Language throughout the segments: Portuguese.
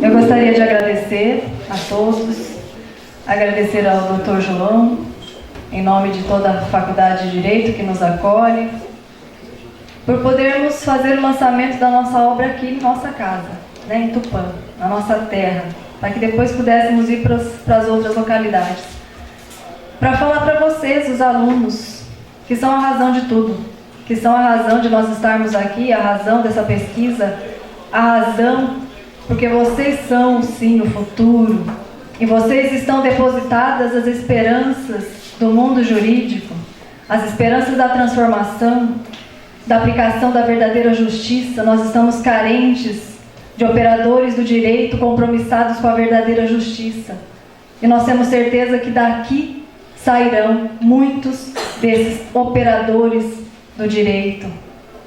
Eu gostaria de agradecer a todos, agradecer ao Dr. João, em nome de toda a Faculdade de Direito que nos acolhe, por podermos fazer o lançamento da nossa obra aqui em nossa casa, né, em Tupã, na nossa terra, para que depois pudéssemos ir para as outras localidades. Para falar para vocês, os alunos, que são a razão de tudo, que são a razão de nós estarmos aqui, a razão dessa pesquisa, a razão porque vocês são, sim, o futuro. Em vocês estão depositadas as esperanças do mundo jurídico, as esperanças da transformação, da aplicação da verdadeira justiça. Nós estamos carentes de operadores do direito compromissados com a verdadeira justiça. E nós temos certeza que daqui sairão muitos desses operadores do direito,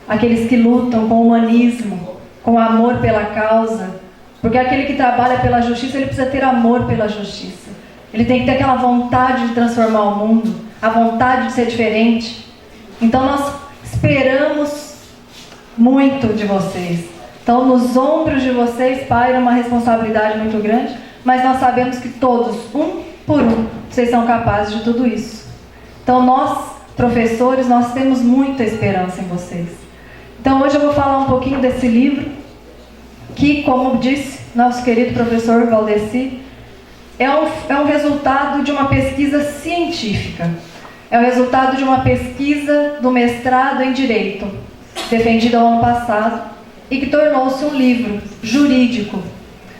aqueles que lutam com humanismo, com amor pela causa, porque aquele que trabalha pela justiça, ele precisa ter amor pela justiça. Ele tem que ter aquela vontade de transformar o mundo, a vontade de ser diferente. Então nós esperamos muito de vocês. Então nos ombros de vocês paira uma responsabilidade muito grande, mas nós sabemos que todos, um por um, vocês são capazes de tudo isso. Então nós, professores, nós temos muita esperança em vocês. Então hoje eu vou falar um pouquinho desse livro, que, como disse nosso querido professor Valdeci, é um resultado de uma pesquisa científica. É o resultado de uma pesquisa do mestrado em Direito, defendida ao ano passado, e que tornou-se um livro jurídico.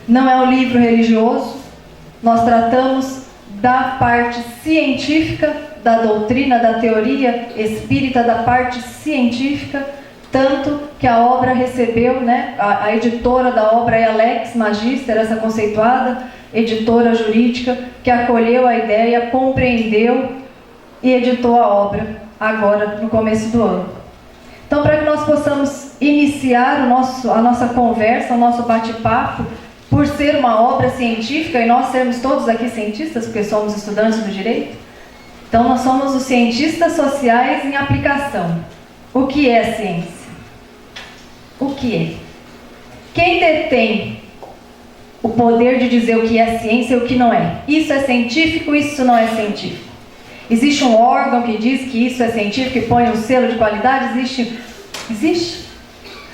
Não é um livro religioso. Nós tratamos da parte científica, da doutrina, da teoria espírita, da parte científica, tanto que a obra recebeu, né, a editora da obra é a Lex Magister, essa conceituada editora jurídica, que acolheu a ideia, compreendeu e editou a obra agora no começo do ano. Então, para que nós possamos iniciar a nossa conversa, o nosso bate-papo, por ser uma obra científica, e nós sermos todos aqui cientistas, porque somos estudantes do direito, então nós somos os cientistas sociais em aplicação. O que é ciência? O que é? Quem detém o poder de dizer o que é ciência e o que não é? Isso é científico, isso não é científico. Existe um órgão que diz que isso é científico e põe um selo de qualidade? Existe?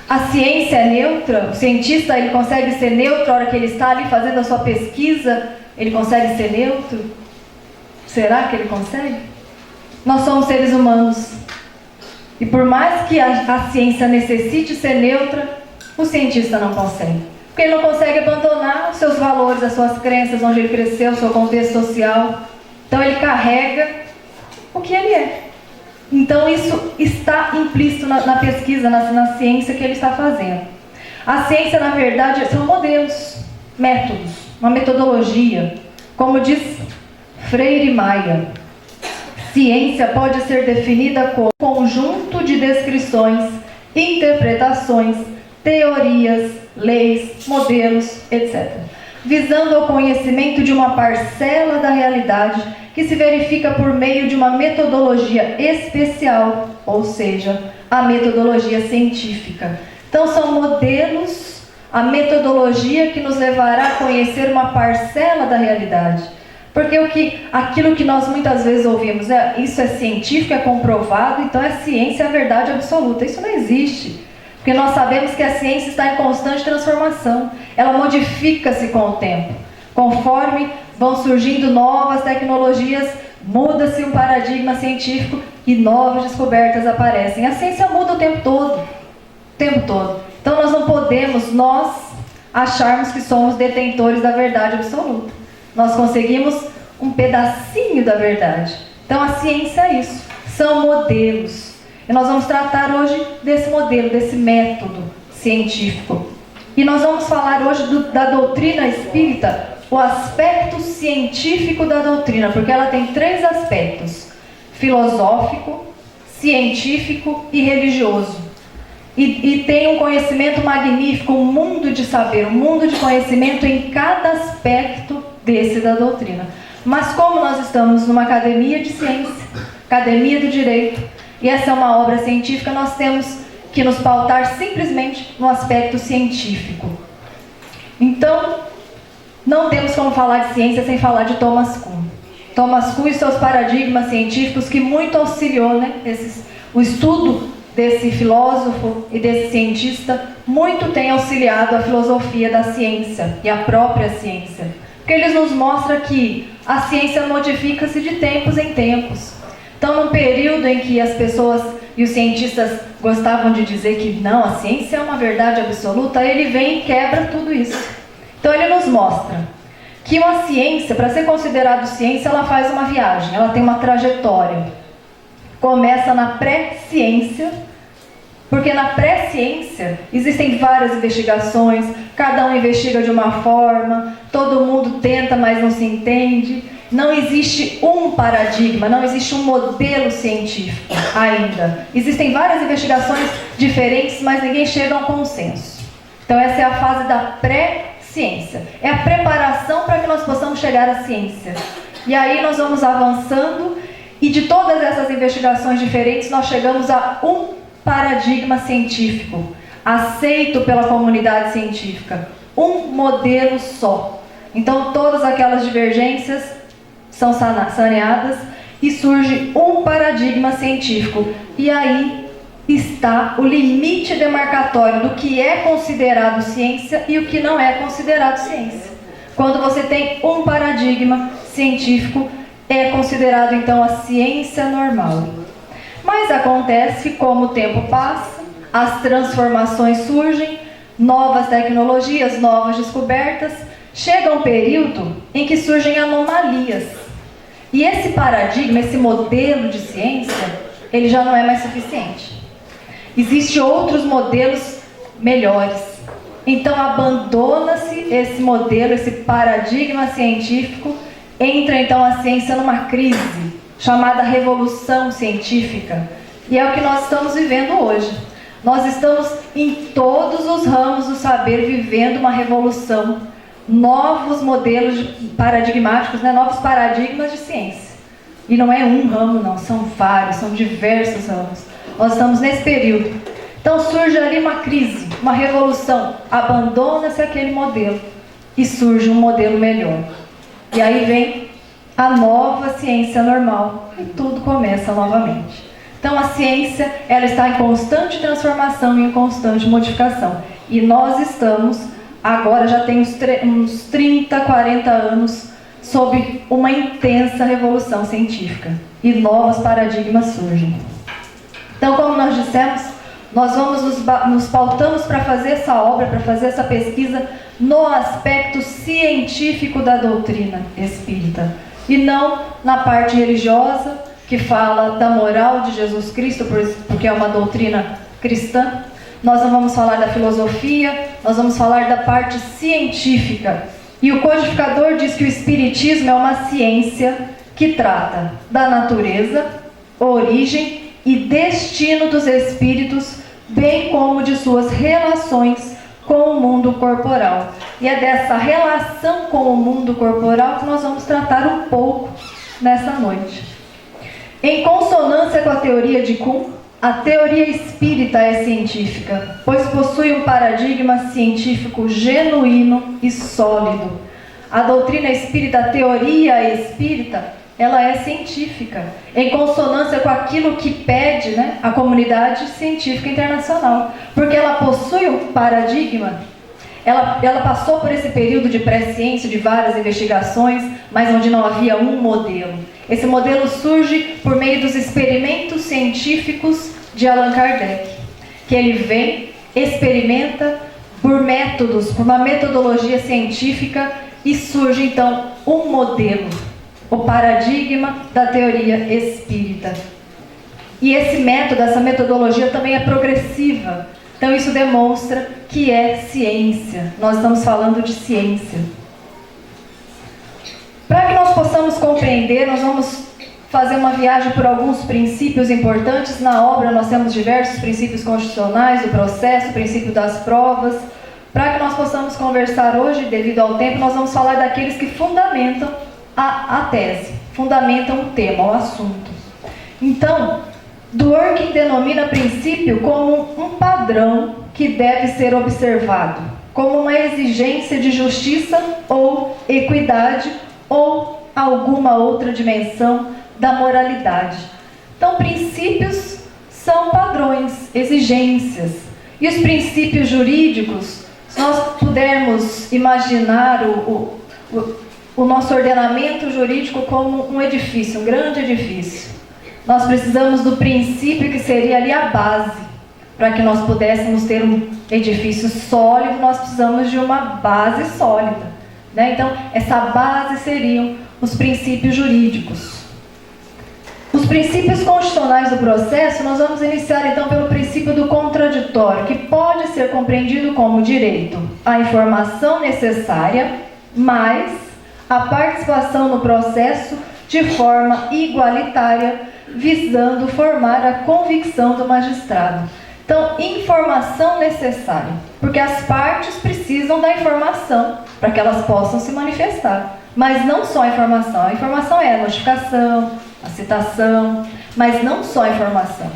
A ciência é neutra? O cientista, ele consegue ser neutro na hora que ele está ali fazendo a sua pesquisa? Ele consegue ser neutro? Será que ele consegue? Nós somos seres humanos. E por mais que a ciência necessite ser neutra, o cientista não consegue. Porque ele não consegue abandonar os seus valores, as suas crenças, onde ele cresceu, o seu contexto social. Então ele carrega o que ele é. Então isso está implícito na pesquisa, na ciência que ele está fazendo. A ciência, na verdade, são modelos, métodos, uma metodologia. Como diz Freire Maia, ciência pode ser definida como conjunto de descrições, interpretações, teorias, leis, modelos, etc., visando ao conhecimento de uma parcela da realidade que se verifica por meio de uma metodologia especial, ou seja, a metodologia científica. Então são modelos, a metodologia que nos levará a conhecer uma parcela da realidade. Porque aquilo que nós muitas vezes ouvimos, isso é científico, é comprovado, então é ciência, é a verdade absoluta. Isso não existe. Porque nós sabemos que a ciência está em constante transformação. Ela modifica-se com o tempo. Conforme vão surgindo novas tecnologias, muda-se um paradigma científico e novas descobertas aparecem. A ciência muda o tempo todo. O tempo todo. Então nós não podemos, acharmos que somos detentores da verdade absoluta. Nós conseguimos um pedacinho da verdade. Então a ciência é isso, são modelos. E nós vamos tratar hoje desse modelo, desse método científico. E nós vamos falar hoje da doutrina espírita, o aspecto científico da doutrina, porque ela tem 3 aspectos: filosófico, científico e religioso. E tem um conhecimento magnífico, um mundo de saber, um mundo de conhecimento em cada aspecto desse da doutrina. Mas como nós estamos numa academia de ciência, academia do direito, e essa é uma obra científica, nós temos que nos pautar simplesmente no aspecto científico. Então, Não temos como falar de ciência sem falar de Thomas Kuhn. Thomas Kuhn e seus paradigmas científicos, que muito auxiliou, né? O estudo desse filósofo e desse cientista muito tem auxiliado a filosofia da ciência e a própria ciência. Porque ele nos mostra que a ciência modifica-se de tempos em tempos. Então, num período em que as pessoas e os cientistas gostavam de dizer que não, a ciência é uma verdade absoluta, ele vem e quebra tudo isso. Então, ele nos mostra que uma ciência, para ser considerado ciência, ela faz uma viagem, ela tem uma trajetória. Começa na pré-ciência, porque na pré-ciência existem várias investigações, cada um investiga de uma forma, todo mundo tenta, mas não se entende. Não existe um paradigma, não existe um modelo científico ainda. Existem várias investigações diferentes, mas ninguém chega a um consenso. Então essa é a fase da pré-ciência. É a preparação para que nós possamos chegar à ciência. E aí nós vamos avançando e de todas essas investigações diferentes nós chegamos a um paradigma científico, aceito pela comunidade científica. Um modelo só. Então todas aquelas divergências são saneadas e surge um paradigma científico. E aí está o limite demarcatório do que é considerado ciência e o que não é considerado ciência. Quando você tem um paradigma científico, é considerado então a ciência normal. Mas acontece que, como o tempo passa, as transformações surgem, novas tecnologias, novas descobertas, chega um período em que surgem anomalias. E esse paradigma, esse modelo de ciência, ele já não é mais suficiente. Existem outros modelos melhores. Então abandona-se esse modelo, esse paradigma científico, entra então a ciência numa crise, chamada revolução científica. E é o que nós estamos vivendo hoje. Nós estamos em todos os ramos do saber vivendo uma revolução. Novos modelos paradigmáticos, né? Novos paradigmas de ciência. E não é um ramo não, são vários, são diversos ramos. Nós estamos nesse período. Então surge ali uma crise, uma revolução. Abandona-se aquele modelo e surge um modelo melhor. E aí vem a nova ciência normal e tudo começa novamente. Então a ciência, ela está em constante transformação e em constante modificação. E nós estamos, agora já tem uns 30, 40 anos, sob uma intensa revolução científica. E novos paradigmas surgem. Então, como nós dissemos, nós nos pautamos para fazer essa obra, para fazer essa pesquisa no aspecto científico da doutrina espírita. E não na parte religiosa, que fala da moral de Jesus Cristo, porque é uma doutrina cristã. Nós não vamos falar da filosofia, nós vamos falar da parte científica. E o codificador diz que o Espiritismo é uma ciência que trata da natureza, origem e destino dos espíritos, bem como de suas relações com o mundo corporal. E é dessa relação com o mundo corporal que nós vamos tratar um pouco nessa noite. Em consonância com a teoria de Kuhn, a teoria espírita é científica, pois possui um paradigma científico genuíno e sólido. A doutrina espírita, a teoria espírita, ela é científica, em consonância com aquilo que pede, né, a comunidade científica internacional, porque ela possui um paradigma. Ela passou por esse período de pré-ciência, de várias investigações, mas onde não havia um modelo. Esse modelo surge por meio dos experimentos científicos de Allan Kardec, que ele vem, experimenta por métodos, por uma metodologia científica, e surge então um modelo, o paradigma da teoria espírita. E esse método, essa metodologia também é progressiva. Então isso demonstra que é ciência. Nós estamos falando de ciência. Para que nós possamos compreender, nós vamos fazer uma viagem por alguns princípios importantes. Na obra nós temos diversos princípios constitucionais do processo, o princípio das provas. Para que nós possamos conversar hoje, devido ao tempo, nós vamos falar daqueles que fundamentam a tese, fundamentam o tema, o assunto. Então, Dworkin denomina princípio como um padrão que deve ser observado, como uma exigência de justiça ou equidade ou alguma outra dimensão da moralidade. Então, princípios são padrões, exigências. E os princípios jurídicos, se nós pudermos imaginar o nosso ordenamento jurídico como um edifício, um grande edifício. Nós precisamos do princípio que seria ali a base. Para que nós pudéssemos ter um edifício sólido, nós precisamos de uma base sólida, né? Então, essa base seriam os princípios jurídicos. Os princípios constitucionais do processo, nós vamos iniciar então pelo princípio do contraditório, que pode ser compreendido como direito à informação necessária, mais a participação no processo de forma igualitária, visando formar a convicção do magistrado. Então, informação necessária, porque as partes precisam da informação para que elas possam se manifestar. Mas não só a informação é a notificação, a citação, mas não só a informação.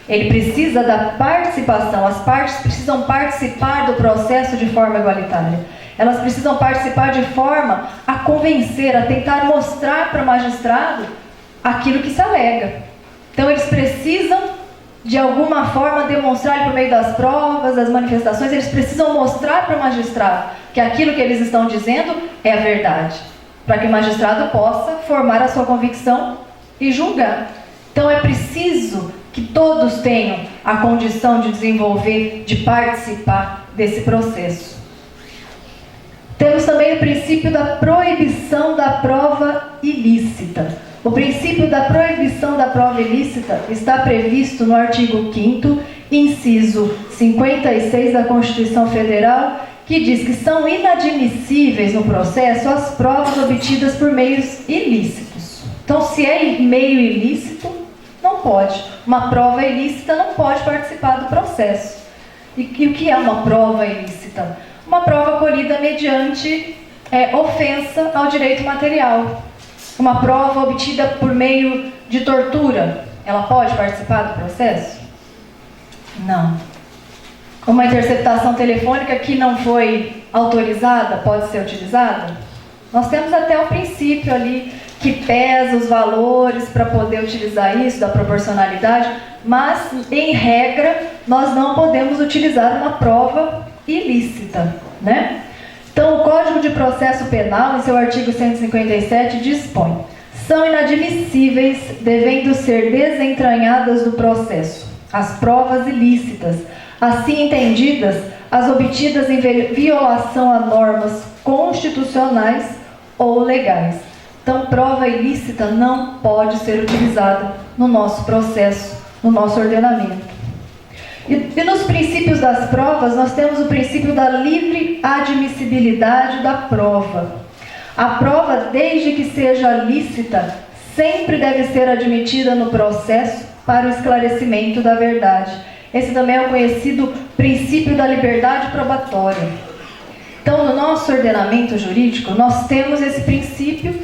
Ele precisa da participação, as partes precisam participar do processo de forma igualitária. Elas precisam participar de forma a convencer, a tentar mostrar para o magistrado aquilo que se alega. Então, eles precisam de alguma forma demonstrar por meio das provas, das manifestações, eles precisam mostrar para o magistrado que aquilo que eles estão dizendo é a verdade, para que o magistrado possa formar a sua convicção e julgar. Então é preciso que todos tenham a condição de desenvolver, de participar desse processo. Temos também o princípio da proibição da prova ilícita. O princípio da proibição da prova ilícita está previsto no artigo 5º, inciso 56 da Constituição Federal, que diz que são inadmissíveis no processo as provas obtidas por meios ilícitos. Então, se é meio ilícito, não pode. Uma prova ilícita não pode participar do processo. E o que é uma prova ilícita? Uma prova colhida mediante ofensa ao direito material. Uma prova obtida por meio de tortura, ela pode participar do processo? Não. Uma interceptação telefônica que não foi autorizada pode ser utilizada? Nós temos até o princípio ali que pesa os valores para poder utilizar isso, da proporcionalidade, mas, em regra, nós não podemos utilizar uma prova ilícita, né? Então, o Código de Processo Penal, em seu artigo 157, dispõe: são inadmissíveis, devendo ser desentranhadas do processo, as provas ilícitas, assim entendidas, as obtidas em violação a normas constitucionais ou legais. Então, prova ilícita não pode ser utilizada no nosso processo, no nosso ordenamento. E nos princípios das provas, nós temos o princípio da livre admissibilidade da prova. A prova, desde que seja lícita, sempre deve ser admitida no processo para o esclarecimento da verdade. Esse também é o conhecido princípio da liberdade probatória. Então, no nosso ordenamento jurídico, nós temos esse princípio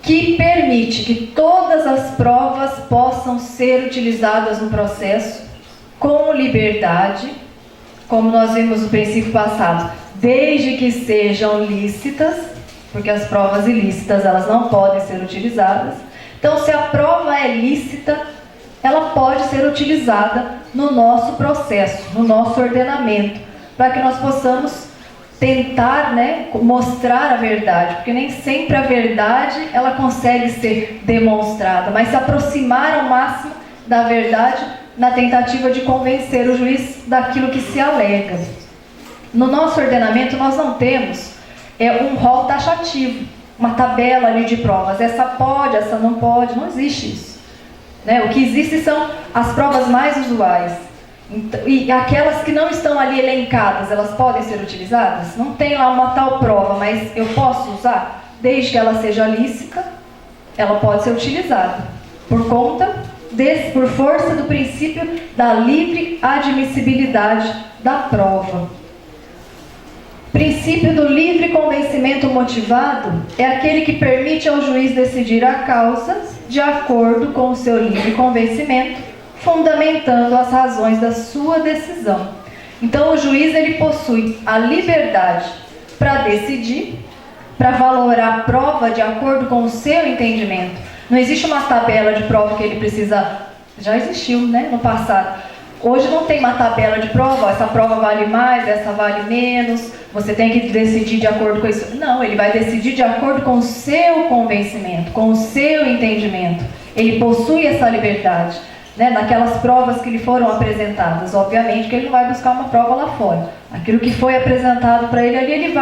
que permite que todas as provas possam ser utilizadas no processo com liberdade, como nós vimos no princípio passado, desde que sejam lícitas, porque as provas ilícitas elas não podem ser utilizadas. Então, se a prova é lícita, ela pode ser utilizada no nosso processo, no nosso ordenamento, para que nós possamos tentar, mostrar a verdade, porque nem sempre a verdade ela consegue ser demonstrada, mas se aproximar ao máximo da verdade na tentativa de convencer o juiz daquilo que se alega. No nosso ordenamento nós não temos um rol taxativo, uma tabela ali de provas, essa pode, essa não pode, não existe isso. O que existe são as provas mais usuais. E aquelas que não estão ali elencadas, elas podem ser utilizadas? Não tem lá uma tal prova, mas eu posso usar? Desde que ela seja lícita, ela pode ser utilizada. Por força do princípio da livre admissibilidade da prova. Princípio do livre convencimento motivado é aquele que permite ao juiz decidir a causa de acordo com o seu livre convencimento, fundamentando as razões da sua decisão. Então o juiz ele possui a liberdade para decidir, para valorar a prova de acordo com o seu entendimento. Não existe uma tabela de prova que ele precisa... Já existiu, né, no passado. Hoje não tem uma tabela de prova, essa prova vale mais, essa vale menos, você tem que decidir de acordo com isso. Não, ele vai decidir de acordo com o seu convencimento, com o seu entendimento. Ele possui essa liberdade, né, naquelas provas que lhe foram apresentadas. Obviamente que ele não vai buscar uma prova lá fora. Aquilo que foi apresentado para ele ali, ele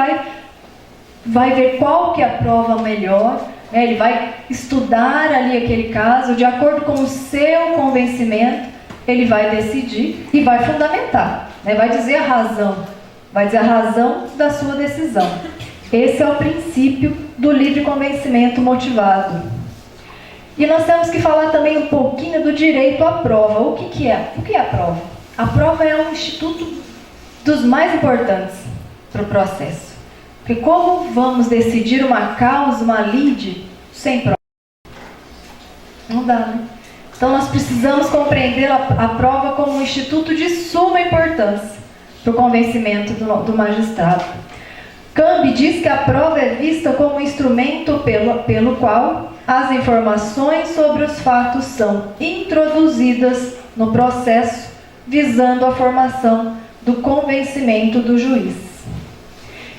vai ver qual que é a prova melhor, né, ele vai estudar ali aquele caso, de acordo com o seu convencimento, ele vai decidir e vai fundamentar, né? Vai dizer a razão da sua decisão. Esse é o princípio do livre convencimento motivado. E nós temos que falar também um pouquinho do direito à prova. O que é? O que é a prova? A prova é um instituto dos mais importantes para o processo. Porque como vamos decidir uma causa, uma lide, sem prova? Não dá, né? Então nós precisamos compreender a prova como um instituto de suma importância para o convencimento do magistrado. Cambe diz que a prova é vista como um instrumento pelo qual as informações sobre os fatos são introduzidas no processo, visando a formação do convencimento do juiz.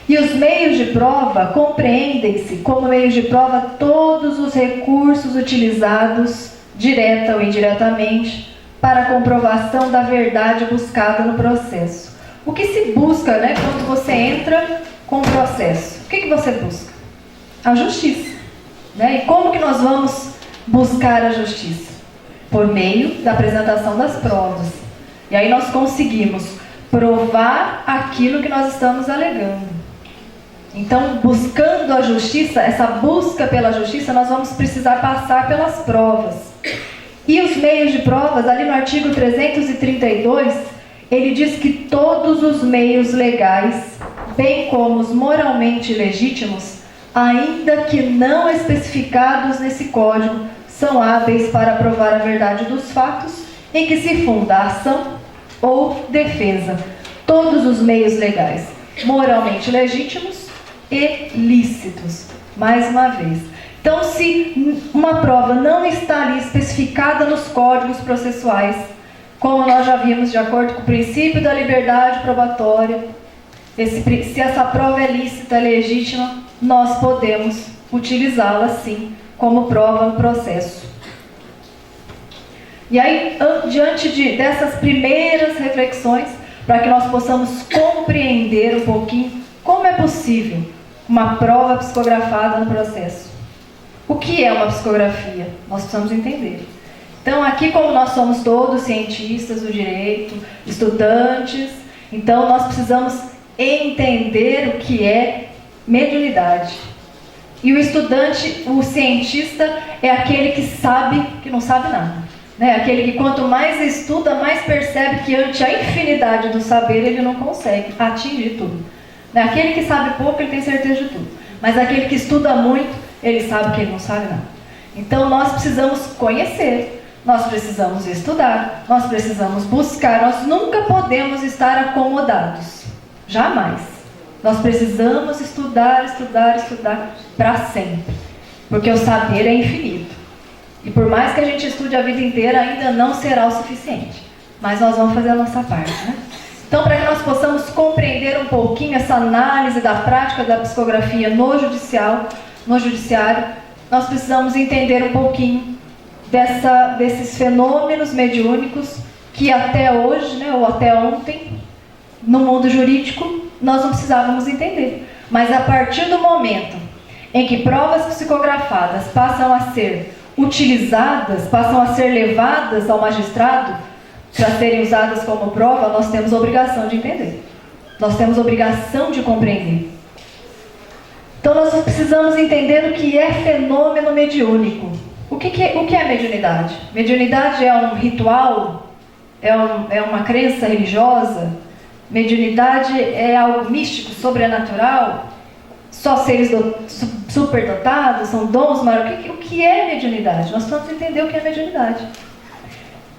E os meios de prova compreendem-se como meios de prova todos os recursos utilizados direta ou indiretamente, para a comprovação da verdade buscada no processo. O que se busca, né, quando você entra com o processo? O que você busca? A justiça. Né? E como que nós vamos buscar a justiça? Por meio da apresentação das provas. E aí nós conseguimos provar aquilo que nós estamos alegando. Então, buscando a justiça, essa busca pela justiça, nós vamos precisar passar pelas provas. E os meios de provas, ali no artigo 332, ele diz que todos os meios legais, bem como os moralmente legítimos, ainda que não especificados nesse código, são hábeis para provar a verdade dos fatos em que se funda a ação ou defesa. Todos os meios legais, moralmente legítimos e lícitos, mais uma vez. Então, se uma prova não está ali especificada nos códigos processuais, como nós já vimos, de acordo com o princípio da liberdade probatória, se essa prova é lícita, legítima, nós podemos utilizá-la, sim, como prova no processo. E aí, diante dessas primeiras reflexões, para que nós possamos compreender um pouquinho como é possível uma prova psicografada no processo. O que é uma psicografia? Nós precisamos entender. Então, aqui, como nós somos todos cientistas do direito, estudantes, então nós precisamos entender o que é mediunidade. E o estudante, o cientista, é aquele que sabe que não sabe nada. Né? Aquele que quanto mais estuda, mais percebe que ante a infinidade do saber, ele não consegue atingir tudo. Aquele que sabe pouco, ele tem certeza de tudo. Mas aquele que estuda muito, ele sabe que ele não sabe nada. Então nós precisamos conhecer, nós precisamos estudar, nós precisamos buscar, nós nunca podemos estar acomodados. Jamais. Nós precisamos estudar, estudar, estudar para sempre. Porque o saber é infinito. E por mais que a gente estude a vida inteira, ainda não será o suficiente. Mas nós vamos fazer a nossa parte, né? Então, para que nós possamos compreender um pouquinho essa análise da prática da psicografia no judiciário, nós precisamos entender um pouquinho desses fenômenos mediúnicos que até hoje, né, ou até ontem, no mundo jurídico, nós não precisávamos entender. Mas a partir do momento em que provas psicografadas passam a ser utilizadas, passam a ser levadas ao magistrado, para serem usadas como prova, nós temos a obrigação de entender. Nós temos a obrigação de compreender. Então nós precisamos entender o que é fenômeno mediúnico. O que é mediunidade? Mediunidade é um ritual? É uma crença religiosa? Mediunidade é algo místico, sobrenatural? Só seres superdotados? São dons maravilhosos? O que é mediunidade? Nós precisamos entender o que é mediunidade.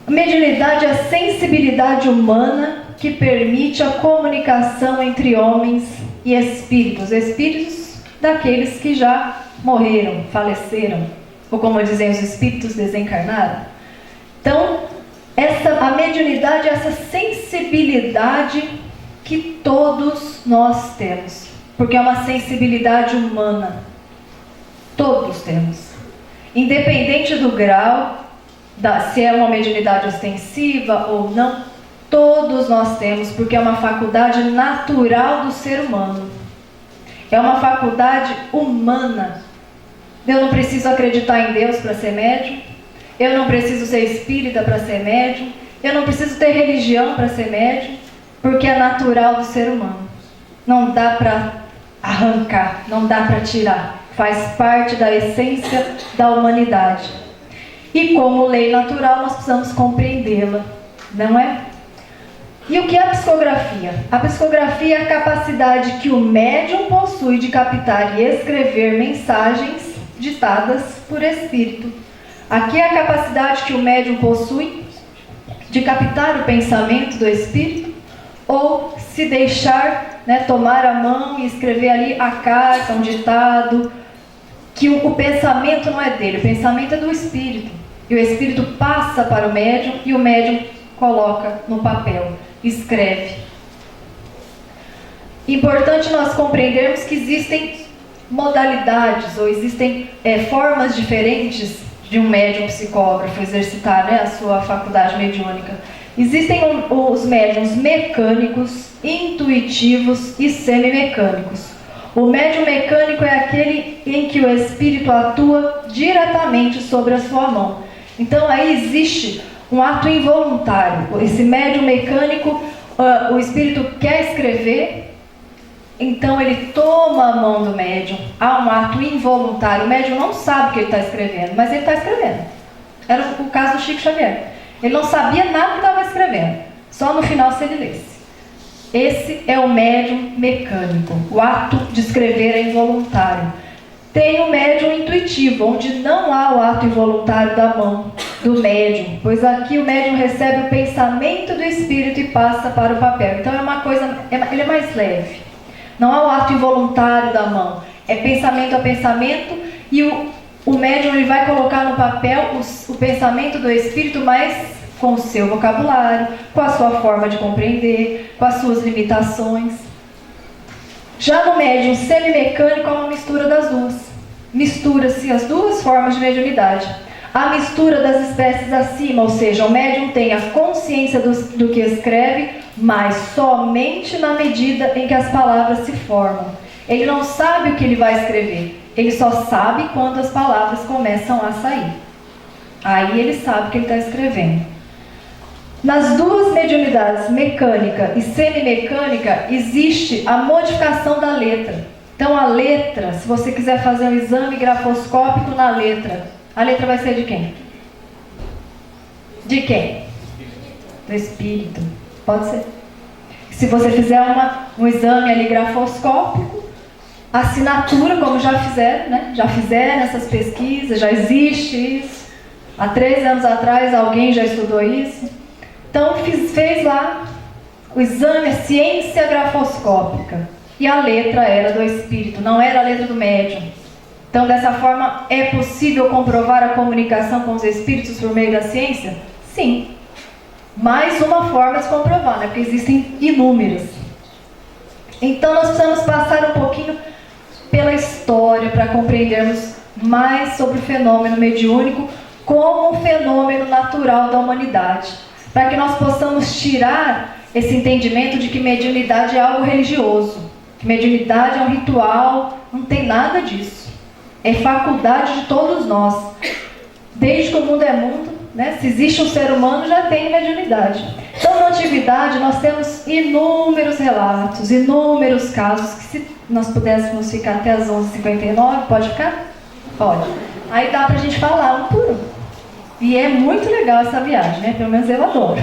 Mediunidade é a sensibilidade humana que permite a comunicação entre homens e espíritos. Espíritos daqueles que já morreram, faleceram, ou como dizem os espíritos, desencarnaram. Então, a mediunidade é essa sensibilidade que todos nós temos, porque é uma sensibilidade humana. Todos temos. Independente do grau, se é uma mediunidade ostensiva ou não, todos nós temos, porque é uma faculdade natural do ser humano. É uma faculdade humana. Eu não preciso acreditar em Deus para ser médium. Eu não preciso ser espírita para ser médium. Eu não preciso ter religião para ser médium, porque é natural do ser humano. Não dá para arrancar, não dá para tirar. Faz parte da essência da humanidade. E como lei natural, nós precisamos compreendê-la, não é? E o que é a psicografia? A psicografia é a capacidade que o médium possui de captar e escrever mensagens ditadas por espírito. Aqui é a capacidade que o médium possui de captar o pensamento do espírito, ou se deixar, tomar a mão e escrever ali a carta, um ditado, que o pensamento não é dele, o pensamento é do espírito. E o espírito passa para o médium e o médium coloca no papel, escreve. Importante nós compreendermos que existem modalidades ou existem formas diferentes de um médium psicógrafo exercitar a sua faculdade mediúnica. Existem os médiums mecânicos, intuitivos e semimecânicos. O médium mecânico é aquele em que o espírito atua diretamente sobre a sua mão. Então aí existe um ato involuntário. Esse médium mecânico, o espírito quer escrever, então ele toma a mão do médium. Há um ato involuntário. O médium não sabe que ele está escrevendo, mas ele está escrevendo. Era o caso do Chico Xavier. Ele não sabia nada que estava escrevendo, só no final se ele lesse. Esse é o médium mecânico. O ato de escrever é involuntário. Tem o médium intuitivo, onde não há o ato involuntário da mão do médium, pois aqui o médium recebe o pensamento do espírito e passa para o papel. Então é uma coisa, ele é mais leve. Não há o ato involuntário da mão. É pensamento a pensamento e o médium ele vai colocar no papel o pensamento do espírito, mas com o seu vocabulário, com a sua forma de compreender, com as suas limitações. Já no médium semimecânico há uma mistura das duas. Mistura-se as duas formas de mediunidade. A mistura das espécies acima, ou seja, o médium tem a consciência do que escreve, mas somente na medida em que as palavras se formam. Ele não sabe o que ele vai escrever, ele só sabe quando as palavras começam a sair. Aí ele sabe o que ele está escrevendo. Nas duas mediunidades, mecânica e semimecânica, existe a modificação da letra. Então a letra, se você quiser fazer um exame grafoscópico na letra, a letra vai ser de quem? De quem? Do espírito. Pode ser. Se você fizer um exame ali grafoscópico, assinatura, como já fizeram, Já fizeram essas pesquisas, já existe isso. Há 3 anos atrás alguém já estudou isso. Então fez lá o exame, a ciência grafoscópica. E a letra era do espírito, não era a letra do médium. Então dessa forma é possível comprovar a comunicação com os espíritos por meio da ciência? Sim. Mais uma forma de comprovar, porque existem inúmeras. Então nós precisamos passar um pouquinho pela história para compreendermos mais sobre o fenômeno mediúnico como um fenômeno natural da humanidade, para que nós possamos tirar esse entendimento de que mediunidade é algo religioso, que mediunidade é um ritual. Não tem nada disso. É faculdade de todos nós. Desde que o mundo é mundo, se existe um ser humano, já tem mediunidade. Então, na antiguidade, nós temos inúmeros relatos, inúmeros casos, que se nós pudéssemos ficar até as 11h59, pode ficar? Pode. Aí dá pra gente falar um por um. E é muito legal essa viagem, Pelo menos eu adoro.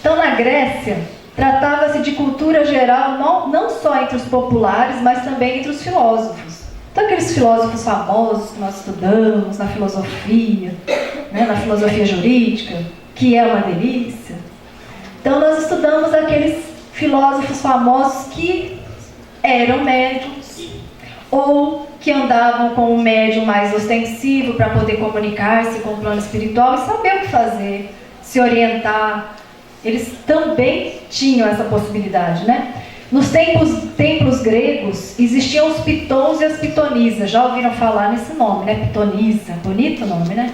Então, na Grécia, tratava-se de cultura geral, não só entre os populares, mas também entre os filósofos. Então, aqueles filósofos famosos que nós estudamos na filosofia, na filosofia jurídica, que é uma delícia. Então nós estudamos aqueles filósofos famosos que eram médiums, ou que andavam com um médium mais ostensivo para poder comunicar-se com o plano espiritual e saber o que fazer, se orientar. Eles também tinham essa possibilidade, né? Nos templos gregos existiam os pitons e as pitonisas. Já ouviram falar nesse nome, né? Pitonisa, bonito nome, né?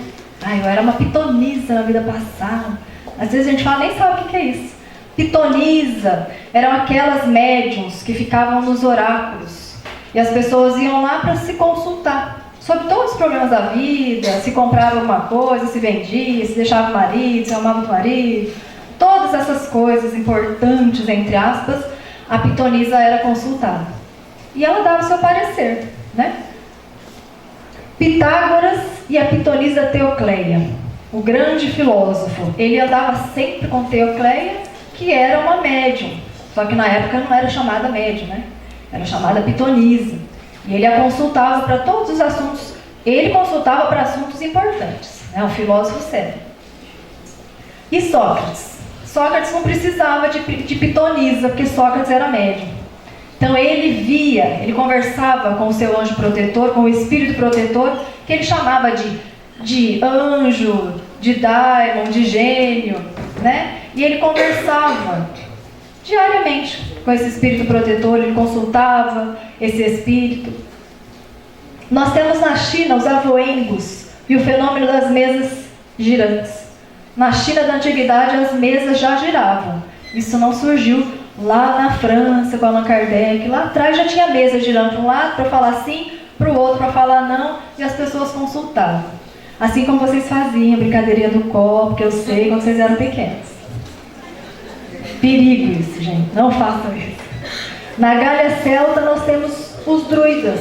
Eu era uma pitonisa na vida passada. Às vezes a gente fala, nem sabe o que é isso. Pitonisa eram aquelas médiums que ficavam nos oráculos. E as pessoas iam lá para se consultar sobre todos os problemas da vida, se comprava alguma coisa, se vendia, se deixava o marido, se amava o marido. Todas essas coisas importantes, entre aspas, a pitonisa era consultada. E ela dava o seu parecer, né? Pitágoras e a pitonisa Teocleia, o grande filósofo, ele andava sempre com Teocleia, que era uma médium. Só que na época não era chamada médium, né? Era chamada pitonisa. E ele a consultava para todos os assuntos. Ele consultava para assuntos importantes, né? Um filósofo sério. E Sócrates? Sócrates não precisava de pitonisa, porque Sócrates era médium. Então ele via, ele conversava com o seu anjo protetor, com o espírito protetor, que ele chamava de anjo, de daimon, de gênio, né? E ele conversava diariamente com esse espírito protetor, ele consultava esse espírito. Nós temos na China os avoengos e o fenômeno das mesas girantes. Na China da antiguidade as mesas já giravam. Isso não surgiu lá na França com Allan Kardec. Lá atrás já tinha mesa girando para um lado para falar sim, para o outro para falar não, e as pessoas consultavam. Assim como vocês faziam, brincadeirinha do copo, que eu sei, quando vocês eram pequenos. Perigo isso, gente. Não façam isso. Na Gália Celta nós temos os druidas.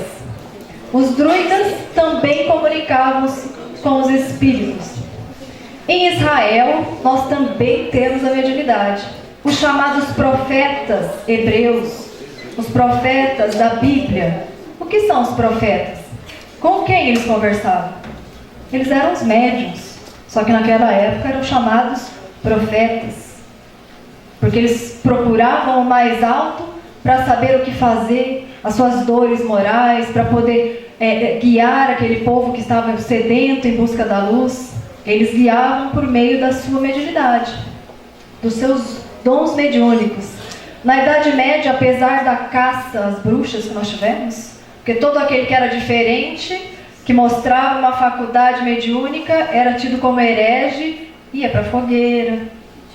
Os druidas também comunicavam com os espíritos. Em Israel, nós também temos a mediunidade. Os chamados profetas hebreus, os profetas da Bíblia. O que são os profetas? Com quem eles conversavam? Eles eram os médiuns, só que naquela época eram chamados profetas, porque eles procuravam o mais alto para saber o que fazer, as suas dores morais, para poder guiar aquele povo que estava sedento em busca da luz. Eles guiavam por meio da sua mediunidade, dos seus dons mediúnicos. Na Idade Média, apesar da caça às bruxas que nós tivemos, porque todo aquele que era diferente, que mostrava uma faculdade mediúnica, era tido como herege, ia para a fogueira,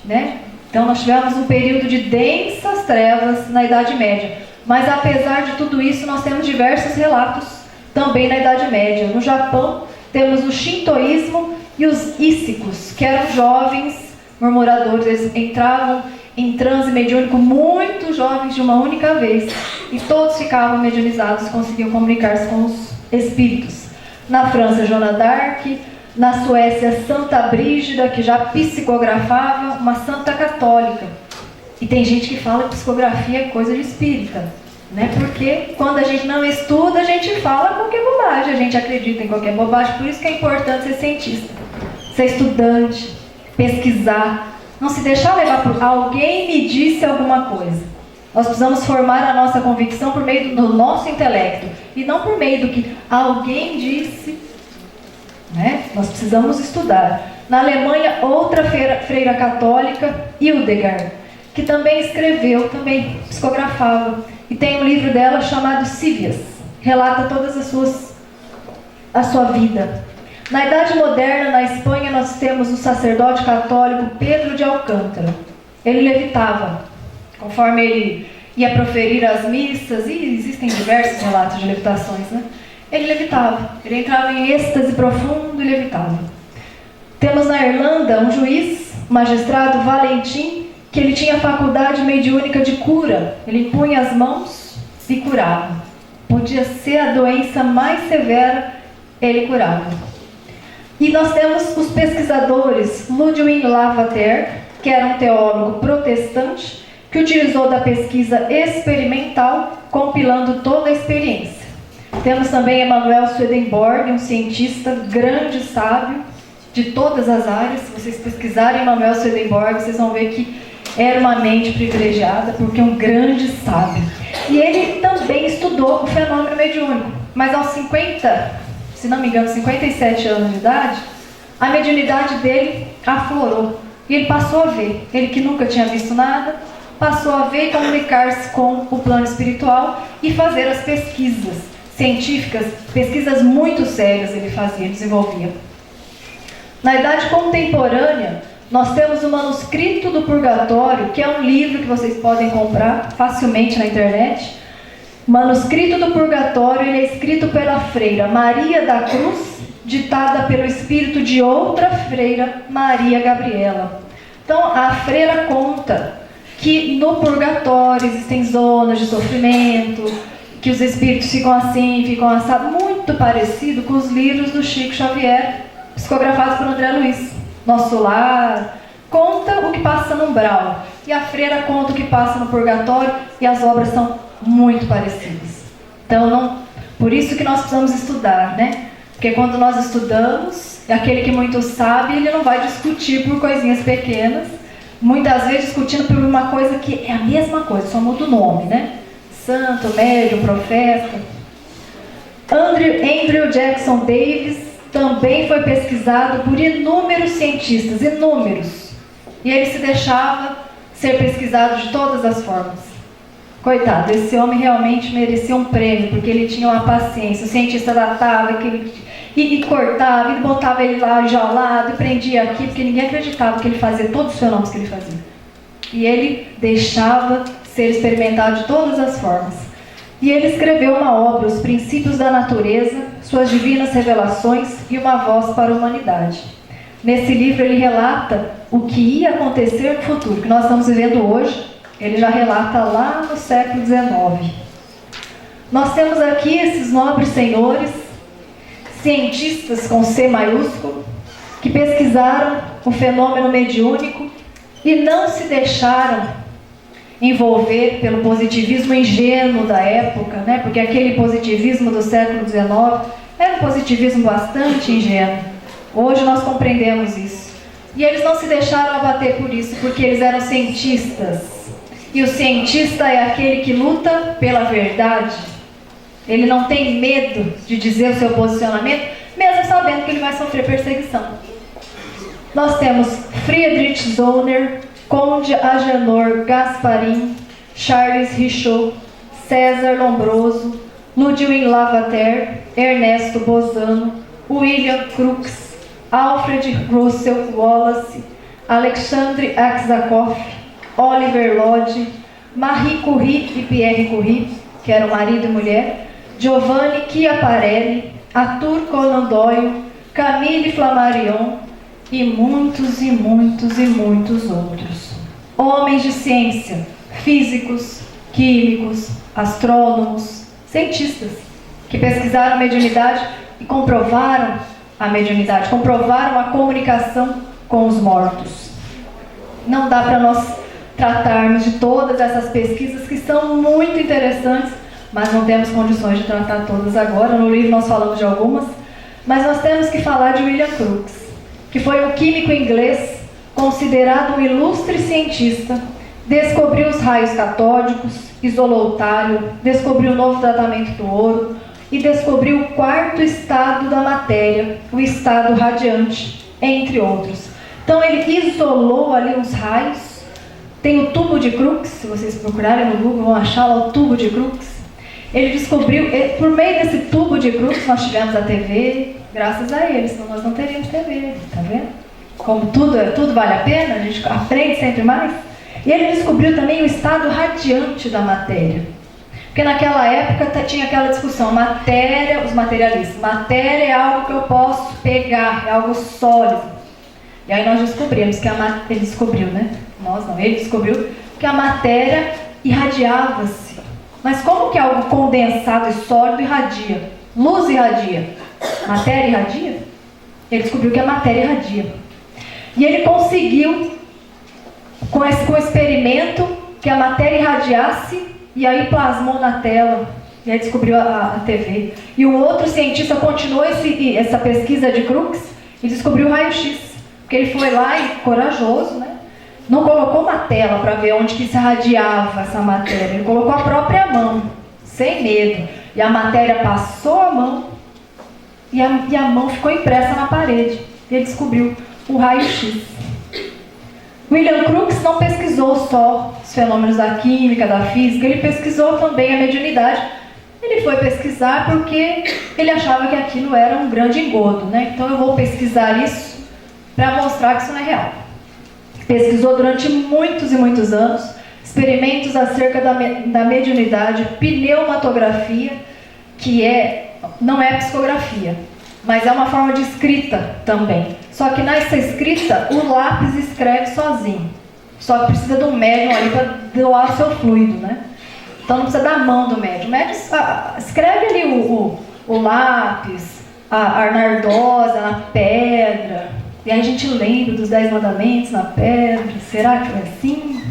né? Então nós tivemos um período de densas trevas na Idade Média. Mas apesar de tudo isso, nós temos diversos relatos também na Idade Média. No Japão, temos o shintoísmo e os íssicos, que eram jovens murmuradores. Eles entravam em transe mediúnico, muito jovens de uma única vez, e todos ficavam mediunizados, conseguiam comunicar-se com os espíritos. Na França, Joana d'Arc. Na Suécia, Santa Brígida, que já psicografava, uma santa católica. E tem gente que fala que psicografia é coisa de espírita, né? Porque quando a gente não estuda, a gente fala qualquer bobagem, a gente acredita em qualquer bobagem. Por isso que é importante ser cientista, ser estudante, pesquisar, não se deixar levar por alguém me disse alguma coisa. Nós precisamos formar a nossa convicção por meio do nosso intelecto e não por meio do que alguém disse, né? Nós precisamos estudar. Na Alemanha, outra freira católica, Hildegard, que também escreveu, também psicografava, e tem um livro dela chamado Sívias, relata todas a sua vida. Na Idade Moderna, na Espanha, nós temos o sacerdote católico Pedro de Alcântara. Ele levitava, conforme ele ia proferir as missas, e existem diversos relatos de levitações, né? Ele levitava, ele entrava em êxtase profundo e levitava. Temos na Irlanda um juiz, magistrado Valentim, que ele tinha a faculdade mediúnica de cura. Ele impunha as mãos e curava. Podia ser a doença mais severa, ele curava. E nós temos os pesquisadores Ludwig Lavater, que era um teólogo protestante, que utilizou da pesquisa experimental, compilando toda a experiência. Temos também Emanuel Swedenborg, um cientista grande, sábio, de todas as áreas. Se vocês pesquisarem Emanuel Swedenborg, vocês vão ver que era uma mente privilegiada, porque um grande sábio. E ele também estudou o fenômeno mediúnico, mas aos 50, se não me engano, 57 anos de idade, a mediunidade dele aflorou. E ele passou a ver. Ele que nunca tinha visto nada, passou a ver e comunicar-se com o plano espiritual e fazer as pesquisas científicas, pesquisas muito sérias ele fazia, desenvolvia. Na idade contemporânea, nós temos o Manuscrito do Purgatório, que é um livro que vocês podem comprar facilmente na internet. O Manuscrito do Purgatório, ele é escrito pela freira Maria da Cruz, ditada pelo espírito de outra freira, Maria Gabriela. Então, a freira conta que no purgatório existem zonas de sofrimento, que os espíritos ficam assim, ficam assados, muito parecido com os livros do Chico Xavier, psicografados por André Luiz. Nosso Lar conta o que passa no umbral, e a freira conta o que passa no purgatório, e as obras são muito parecidas. Então, por isso que nós precisamos estudar, né? Porque quando nós estudamos, aquele que muito sabe, ele não vai discutir por coisinhas pequenas, muitas vezes discutindo por uma coisa que é a mesma coisa, só muda o nome, né? Santo, médium, profeta. Andrew Jackson Davis também foi pesquisado por inúmeros cientistas, inúmeros. E ele se deixava ser pesquisado de todas as formas. Coitado, esse homem realmente merecia um prêmio, porque ele tinha uma paciência. O cientista datava e cortava, e botava ele lá enjaulado, e prendia aqui, porque ninguém acreditava que ele fazia todos os fenômenos que ele fazia. E ele deixava ser experimentado de todas as formas. E ele escreveu uma obra, Os Princípios da Natureza, Suas Divinas Revelações e uma Voz para a Humanidade. Nesse livro ele relata o que ia acontecer no futuro, que nós estamos vivendo hoje. Ele já relata lá no século XIX. Nós temos aqui esses nobres senhores, cientistas com C maiúsculo, que pesquisaram o fenômeno mediúnico e não se deixaram envolver pelo positivismo ingênuo da época, né? Porque aquele positivismo do século XIX era um positivismo bastante ingênuo. Hoje nós compreendemos isso. E eles não se deixaram abater por isso, porque eles eram cientistas. E o cientista é aquele que luta pela verdade. Ele não tem medo de dizer o seu posicionamento, mesmo sabendo que ele vai sofrer perseguição. Nós temos Friedrich Zollner, Conde Agenor Gasparin, Charles Richaud, César Lombroso, Ludwig Lavater, Ernesto Bozano, William Crookes, Alfred Russel Wallace, Alexandre Aksakov, Oliver Lodge, Marie Curie e Pierre Curie, que eram marido e mulher, Giovanni Chiaparelli, Arthur Conan Doyle, Camille Flammarion e muitos e muitos e muitos outros. Homens de ciência, físicos, químicos, astrônomos, cientistas, que pesquisaram a mediunidade e comprovaram a mediunidade, comprovaram a comunicação com os mortos. Não dá para nós tratarmos de todas essas pesquisas que são muito interessantes, mas não temos condições de tratar todas agora. No livro nós falamos de algumas, mas nós temos que falar de William Crookes, que foi um químico inglês, considerado um ilustre cientista, descobriu os raios catódicos, isolou o talho, descobriu o novo tratamento do ouro e descobriu o quarto estado da matéria, o estado radiante, entre outros. Então ele isolou ali os raios. Tem o tubo de Crookes, se vocês procurarem no Google vão achar lá o tubo de Crookes. Ele descobriu, por meio desse tubo de Crookes nós tivemos a TV, graças a ele, senão nós não teríamos TV, tá vendo? Como tudo vale a pena, a gente aprende sempre mais. E ele descobriu também o estado radiante da matéria. Porque naquela época tinha aquela discussão, matéria, os materialistas, matéria é algo que eu posso pegar, é algo sólido. E aí nós descobrimos que ele descobriu, né? Nós não, ele descobriu que a matéria irradiava-se. Mas como que algo condensado e sólido irradia? Luz irradia. Matéria irradia? Ele descobriu que a matéria irradia. E ele conseguiu, com o experimento, que a matéria irradiasse e aí plasmou na tela. E aí descobriu a TV. E um outro cientista continuou essa pesquisa de Crookes e descobriu o raio-x. Porque ele foi lá e corajoso, né? não colocou uma tela para ver onde que se irradiava essa matéria. Ele colocou a própria mão, sem medo. E a matéria passou a mão e a mão ficou impressa na parede. E ele descobriu o raio-x. William Crookes não pesquisou só os fenômenos da química, da física, ele pesquisou também a mediunidade. Ele foi pesquisar porque ele achava que aquilo era um grande engodo, né? Então eu vou pesquisar isso para mostrar que isso não é real. Pesquisou durante muitos e muitos anos experimentos acerca da mediunidade, pneumatografia, que não é psicografia, mas é uma forma de escrita também. Só que nessa escrita, o lápis escreve sozinho. Só que precisa de um médium ali para doar o seu fluido, né? Então não precisa da mão do médium. O médium escreve ali o lápis, a arnardose na pedra. E aí a gente lembra dos 10 mandamentos na pedra. Será que foi assim?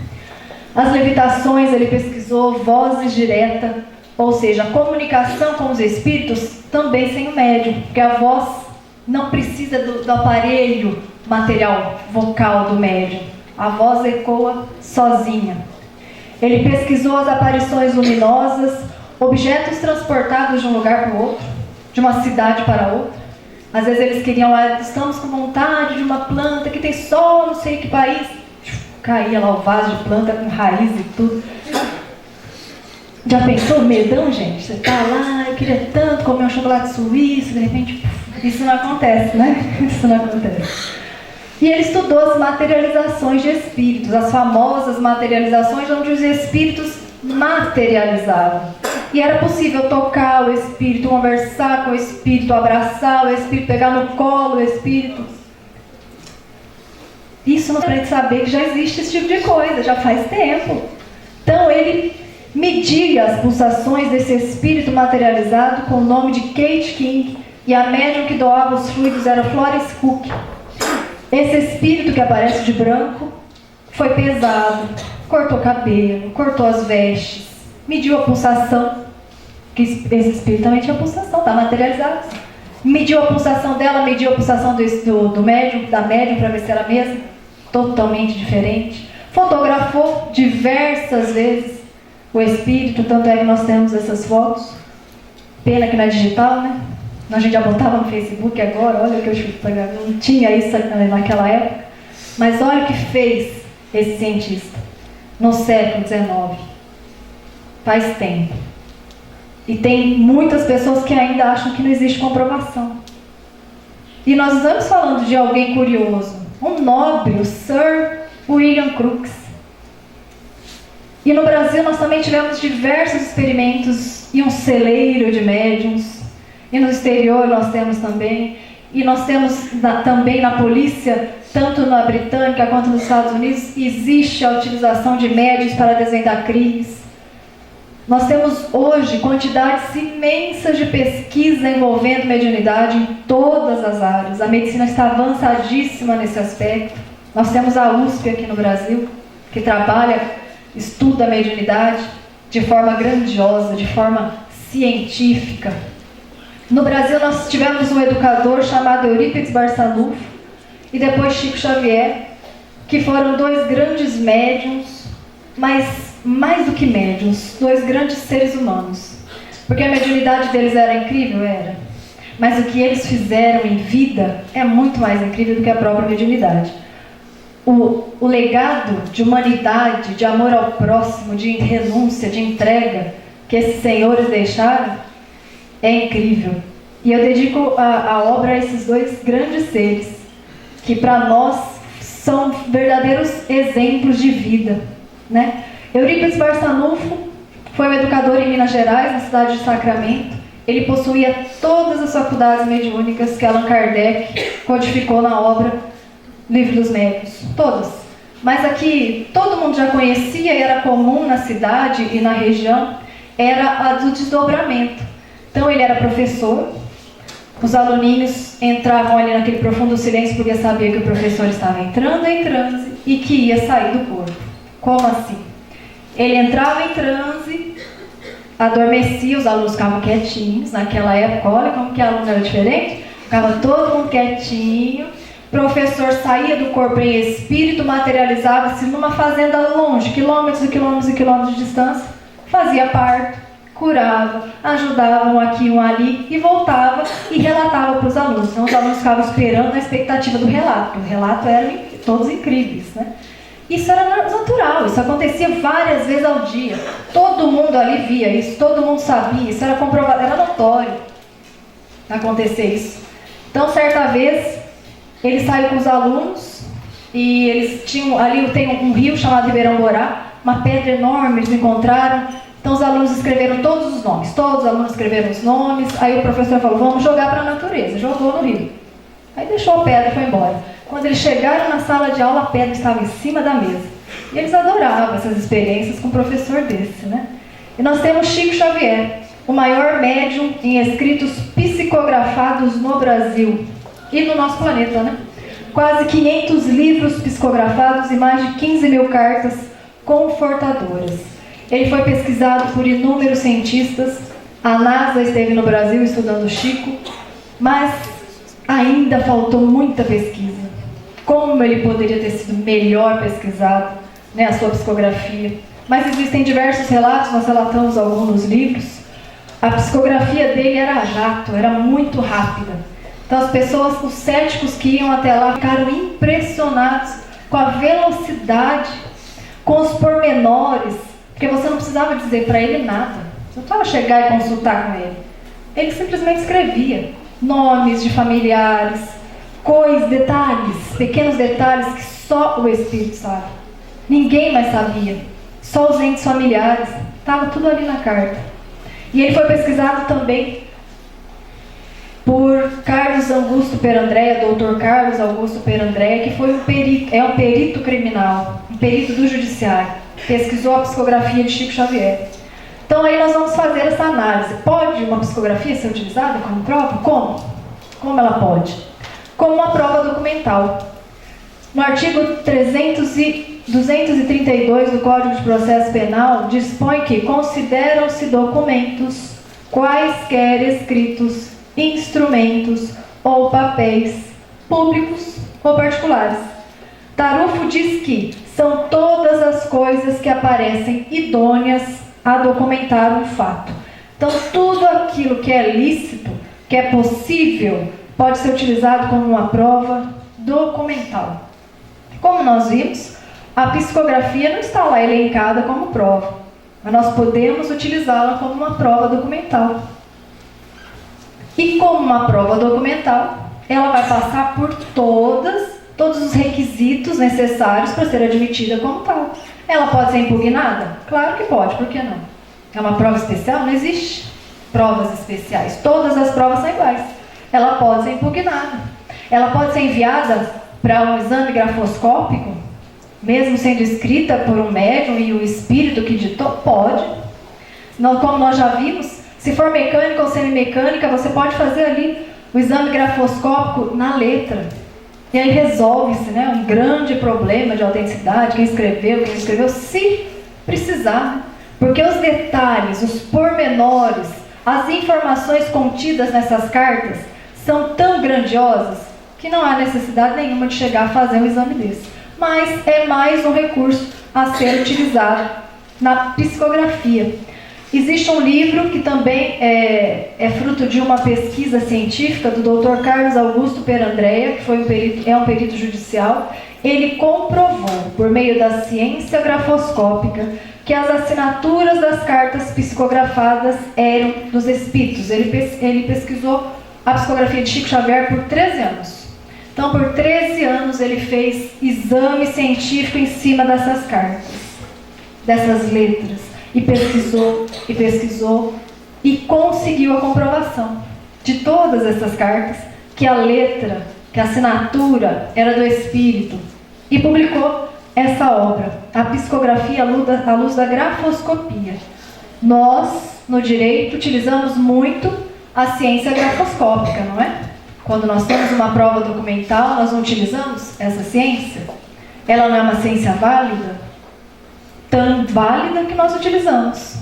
As levitações, ele pesquisou vozes diretas, ou seja, a comunicação com os espíritos também sem o médium, porque a voz não precisa do aparelho material vocal do médium. A voz ecoa sozinha. Ele pesquisou as aparições luminosas, objetos transportados de um lugar para o outro, de uma cidade para outra. Às vezes eles queriam lá, estamos com vontade de uma planta que tem sol, não sei que país. Caía lá o vaso de planta com raiz e tudo. Já pensou o medão, gente? Você tá lá, eu queria tanto comer um chocolate suíço, de repente, isso não acontece, né? Isso não acontece. E ele estudou as materializações de espíritos, as famosas materializações onde os espíritos materializavam. E era possível tocar o espírito, conversar com o espírito, abraçar o espírito, pegar no colo o espírito. Isso não é para saber que já existe esse tipo de coisa, já faz tempo. Então ele media as pulsações desse espírito materializado com o nome de Kate King, e a médium que doava os fluidos era Florence Cook. Esse espírito que aparece de branco foi pesado, cortou cabelo, cortou as vestes, mediu a pulsação, que esse espírito também tinha pulsação, está materializado. Mediu a pulsação dela, mediu a pulsação do médium, da médium, para ver se era a mesma, totalmente diferente. Fotografou diversas vezes o espírito, tanto é que nós temos essas fotos. Pena que não é digital, né? A gente já botava no Facebook agora, olha o que eu chuto, não tinha isso naquela época. Mas olha o que fez esse cientista no século XIX. Faz tempo. E tem muitas pessoas que ainda acham que não existe comprovação. E nós estamos falando de alguém curioso, um nobre, o Sir William Crookes. E no Brasil nós também tivemos diversos experimentos e um celeiro de médiums. E no exterior nós temos também. E nós temos também na polícia, tanto na britânica quanto nos Estados Unidos, existe a utilização de médiums para desvendar crimes. Nós temos hoje quantidades imensas de pesquisa envolvendo mediunidade em todas as áreas. A medicina está avançadíssima nesse aspecto. Nós temos a USP aqui no Brasil, que estuda a mediunidade de forma grandiosa, de forma científica. No Brasil nós tivemos um educador chamado Eurípides Barçanufo e depois Chico Xavier, que foram dois grandes médiuns, mas mais do que médiuns, dois grandes seres humanos. Porque a mediunidade deles era incrível, era. Mas o que eles fizeram em vida é muito mais incrível do que a própria mediunidade. O legado de humanidade, de amor ao próximo, de renúncia, de entrega que esses senhores deixaram é incrível. E eu dedico a obra a esses dois grandes seres, que para nós são verdadeiros exemplos de vida, né? Eurípides Barçanufo foi um educador em Minas Gerais, na cidade de Sacramento. Ele possuía todas as faculdades mediúnicas que Allan Kardec codificou na obra Livro dos Médiuns, todas. Mas aqui todo mundo já conhecia e era comum na cidade e na região, era a do desdobramento. Então ele era professor, os aluninhos entravam ali naquele profundo silêncio porque sabia que o professor estava entrando em transe e que ia sair do corpo. Como assim? Ele entrava em transe, adormecia, os alunos ficavam quietinhos. Naquela época, olha como que a aluna era diferente. Ficava todo mundo quietinho. professor saía do corpo em espírito, materializava-se numa fazenda longe, quilômetros e quilômetros e quilômetros de distância, fazia parto, curava, ajudava um aqui, um ali, e voltava e relatava para os alunos. Então os alunos ficavam esperando a expectativa do relato. O relato eram todos incríveis, né? Isso era natural, isso acontecia várias vezes ao dia. Todo mundo ali via isso, todo mundo sabia, isso era comprovado, era notório acontecer isso. Então, certa vez, ele saiu com os alunos e eles tinham, ali tem um rio chamado Ribeirão Borá, uma pedra enorme, eles encontraram. Então, os alunos escreveram todos os nomes, todos os alunos escreveram os nomes. Aí o professor falou, vamos jogar para a natureza, jogou no rio. Aí deixou a pedra e foi embora. Quando eles chegaram na sala de aula, a pedra estava em cima da mesa. E eles adoravam essas experiências com um professor desse, né? E nós temos Chico Xavier, o maior médium em escritos psicografados no Brasil e no nosso planeta, né? Quase 500 livros psicografados e mais de 15 mil cartas confortadoras. Ele foi pesquisado por inúmeros cientistas. A NASA esteve no Brasil estudando Chico, mas ainda faltou muita pesquisa. Como ele poderia ter sido melhor pesquisado, né, a sua psicografia. Mas existem diversos relatos, nós relatamos alguns nos livros. A psicografia dele era jato, era muito rápida. Então as pessoas, os céticos que iam até lá, ficaram impressionados com a velocidade, com os pormenores, porque você não precisava dizer para ele nada. Você não precisava chegar e consultar com ele. Ele simplesmente escrevia nomes de familiares, coisas, detalhes, pequenos detalhes que só o Espírito sabe. Ninguém mais sabia. Só os entes familiares. Estava tudo ali na carta. E ele foi pesquisado também por Carlos Augusto Perandrea, Dr. Carlos Augusto Perandrea, que foi um perito criminal, um perito do judiciário. Pesquisou a psicografia de Chico Xavier. Então aí nós vamos fazer essa análise. Pode uma psicografia ser utilizada como prova? Como? Como ela pode? Como uma prova documental. No artigo 232 do Código de Processo Penal, dispõe que consideram-se documentos quaisquer escritos, instrumentos ou papéis públicos ou particulares. Tarufo diz que são todas as coisas que aparecem idôneas a documentar um fato. Então, tudo aquilo que é lícito, que é possível, pode ser utilizado como uma prova documental. Como nós vimos, a psicografia não está lá elencada como prova, mas nós podemos utilizá-la como uma prova documental. E como uma prova documental, ela vai passar por todos os requisitos necessários para ser admitida como tal. Ela pode ser impugnada? Claro que pode, por que não? É uma prova especial? Não existe provas especiais. Todas as provas são iguais. Ela pode ser impugnada. Ela pode ser enviada para um exame grafoscópico, mesmo sendo escrita por um médium e o espírito que ditou? Pode. Como nós já vimos, se for mecânica ou semimecânica, você pode fazer ali o exame grafoscópico na letra. E aí resolve-se, né, um grande problema de autenticidade, quem escreveu, se precisar. Porque os detalhes, os pormenores, as informações contidas nessas cartas são tão grandiosas que não há necessidade nenhuma de chegar a fazer um exame desse. Mas é mais um recurso a ser utilizado na psicografia. Existe um livro que também é fruto de uma pesquisa científica do Dr. Carlos Augusto Perandrea, que é um perito judicial. Ele comprovou, por meio da ciência grafoscópica, que as assinaturas das cartas psicografadas eram dos espíritos. Ele pesquisou a psicografia de Chico Xavier por 13 anos. Então, por 13 anos, ele fez exame científico em cima dessas cartas, dessas letras. E pesquisou, e conseguiu a comprovação de todas essas cartas, que a letra, que a assinatura era do Espírito. E publicou essa obra, a psicografia à luz da grafoscopia. Nós, no direito, utilizamos muito a ciência grafoscópica, não é? Quando nós temos uma prova documental, nós não utilizamos essa ciência? Ela não é uma ciência válida? Tão válida que nós utilizamos.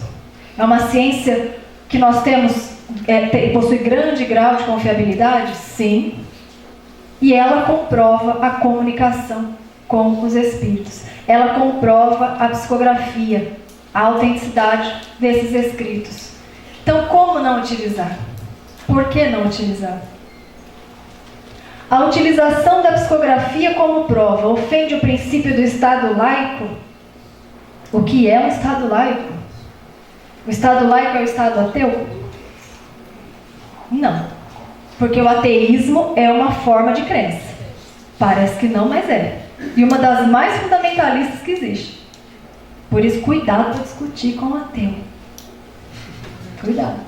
É uma ciência que nós temos, possui grande grau de confiabilidade? Sim. E ela comprova a comunicação com os espíritos. Ela comprova a psicografia, a autenticidade desses escritos. Então, como não utilizar? Por que não utilizar? A utilização da psicografia como prova ofende o princípio do Estado laico? O que é um Estado laico? O Estado laico é o Estado ateu? Não. Porque o ateísmo é uma forma de crença. Parece que não, mas é. E uma das mais fundamentalistas que existe. Por isso, cuidado para discutir com o ateu. Cuidado.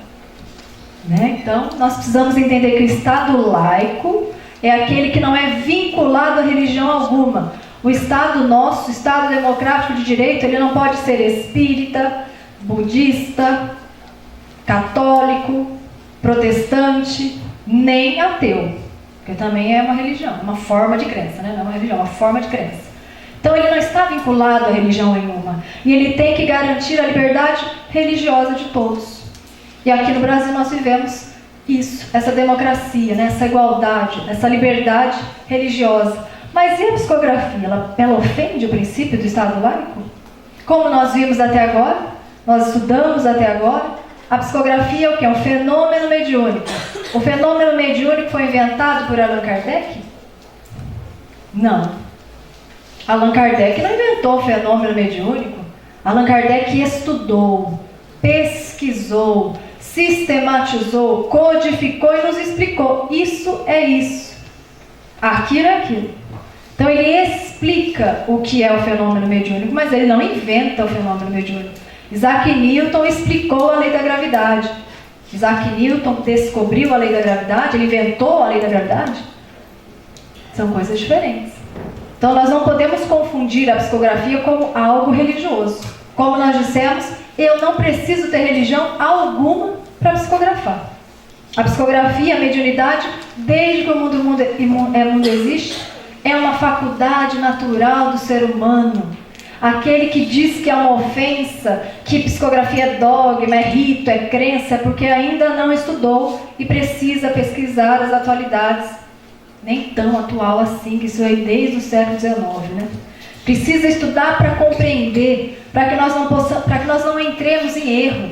Né? Então, nós precisamos entender que o Estado laico é aquele que não é vinculado a religião alguma. O Estado nosso, o Estado democrático de direito, ele não pode ser espírita, budista, católico, protestante, nem ateu. Porque também é uma religião, uma forma de crença, né? Não é uma religião, é uma forma de crença. Então ele não está vinculado a religião nenhuma. E ele tem que garantir a liberdade religiosa de todos. E aqui no Brasil nós vivemos isso, essa democracia, né? Essa igualdade, essa liberdade religiosa. Mas e a psicografia? Ela ofende o princípio do Estado laico? Como nós vimos até agora, nós estudamos até agora, a psicografia é o que? É um fenômeno mediúnico. O fenômeno mediúnico foi inventado por Allan Kardec? Não. Allan Kardec não inventou o fenômeno mediúnico. Allan Kardec estudou, pesquisou, sistematizou, codificou e nos explicou. Isso é isso. Aquilo é aquilo. Então ele explica o que é o fenômeno mediúnico, mas ele não inventa o fenômeno mediúnico. Isaac Newton explicou a lei da gravidade. Isaac Newton descobriu a lei da gravidade, ele inventou a lei da gravidade. São coisas diferentes. Então nós não podemos confundir a psicografia como algo religioso. Como nós dissemos, eu não preciso ter religião alguma para psicografar. A psicografia, a mediunidade, desde que o mundo existe, é uma faculdade natural do ser humano. Aquele que diz que é uma ofensa, que psicografia é dogma, é rito, é crença, é porque ainda não estudou e precisa pesquisar as atualidades. Nem tão atual assim, que isso é desde o século XIX, né? Precisa estudar para compreender, para que nós não entremos em erro,